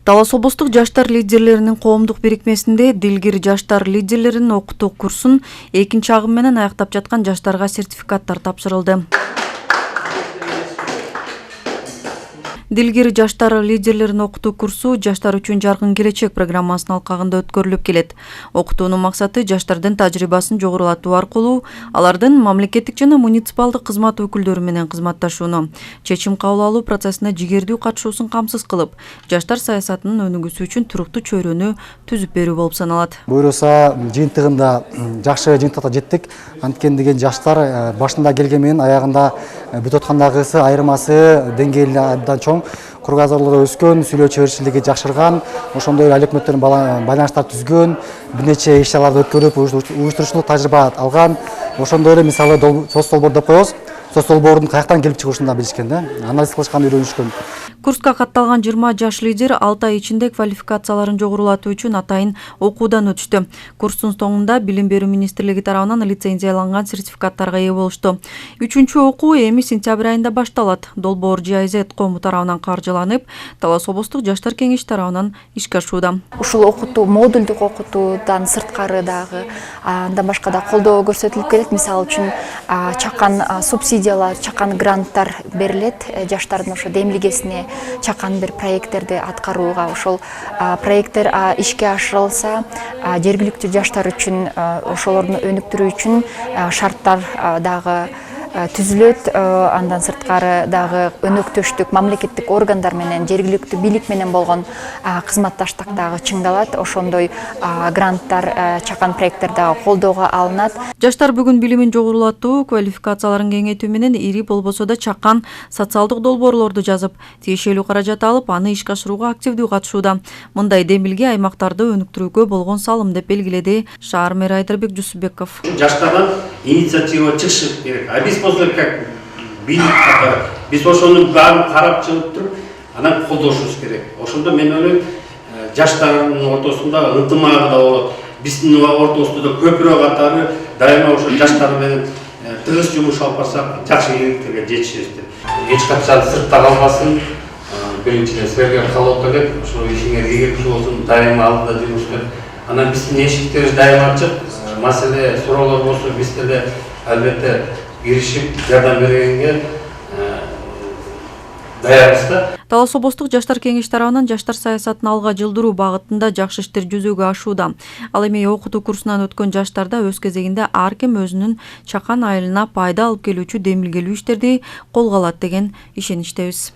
Талас облустук жаштар лидерлеринин коомдук бирикмесинде дилгир жаштар лидерлерин окутуу курсун экинчи агым менен аяктап жаткан жаштарга сертификаттар тапшырылды. Дилгир жаштар лидерлерин окутуу курсу жаштар үчүн жаркын келечек программасынын алкагында өткөрүлүп келет. Окутуунун максаты жаштардын тажрыйбасын жогорулатуу аркылуу алардын мамлекеттик жана муниципалдык кызмат өкүлдөрү менен кызматташууну, чечим кабыл алуу процессине жигердүү катышуусун камсыз кылып, жаштар саясатынын өнүгүүсү үчүн туруктуу чөйрөнү түзүп берүү болуп саналат. Буюрса жыйынтыгында жакшы жыйынтыкка жеттик. Анткени деген жаштар башында келген менен аягында бүтүп аткандагысы айырмасы деңгээли абдан чоң. Кругозорлору өскөн, сүйлөө чеберчилиги жакшырган, ошондой эле алек мөттөр байланыштар түзгөн, бир нече иш-чараларды өткөрүп, уюштуруучулук тажрыйба алган. Ошондой эле мисалы соц долбоор деп коебуз. Соц долбоордун каяктан келип чыгышын да билишкен да, анализ кылышкан, үйрөнүшкөн. Курска катталган 20 жаш лидер 6 ай ичинде квалификацияларын жогорулатуу үчүн атайын окуудан өтүштү. Курстун соңунда Билим берүү министрлиги тарабынан лицензияланган сертификаттарга ээ болушту. 3-чү окуу эми сентябрь айында башталат. Долбоор GIZ кому тарабынан каржыланып, Талас облустук жаштар кеңеши тарабынан ишке ашууда. Ушул окутуу, модулдук окутуудан сырткары дагы андан башка да колдоо көрсөтүлүп келет. Мисалы үчүн чакан субсидиялар, чакан гранттар берилет жаштардын ошо демилгесине чакан бир проекттерди аткарууга. Ошол проекттер ишке ашырылса, жергиликтүү жаштар үчүн ошолорду өнүктүрүү үчүн шарттар дагы түзүлөт. Андан сырткары дагы өнөктөштүк мамлекеттик органдар менен, жергиликтүү бийлик менен болгон кызматташтык дагы чыңдалат. Ошондой гранттар, чакан проекттер дагы колдоого алынат. Жаштар бүгүн билимин жогорулатуу, квалификацияларын кеңейтүү менен ири болбосо да чакан социалдык долбоорлорду жазып, тиешелүү каражат алып, аны ишке ашырууга активдүү катышууда. Мындай демилге аймактарды өнүктүрүүгө болгон салым деп белгиледи шаар мэри Айдарбек Жусупбеков. Жаштардан инициатива чыгышы керек. А биз болсо как бийлик катары биз ошонун баарын карап чыгып туруп, анан колдошубуз керек. Ошондо мен ойлойм, жаштардын ортосунда ынтымагы да болот. Биздин ортосунда көпүрө катары дайыма ошо жаштар менен тыгыз жумуш алып барсак, жакшы ийгиликтерге жетишебиз деп. Эч качан сыртта калбасын, биринчиден силерге каалоо элек, ошо ишиңер ийгиликтүү болсун, дайыма алдыда жүрүңүздөр. Анан биздин эшиктерибиз дайыма ачык. Маселе суроолор болсо биз деле албетте киришип жардам бергенге даярбыз да. Талас облустук жаштар кеңеши тарабынан жаштар саясатын алга жылдыруу багытында жакшы иштер жүзөгө ашууда. Ал эми окутуу курсунан өткөн жаштарда өз кезегинде ар ким өзүнүн чакан айылына пайда алып келүүчү демилгелүү иштерди колго алат деген ишеничтебиз.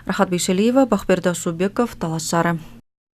Рахат Бейшалиева, Бахбердаш Шубеков, Талас шаары.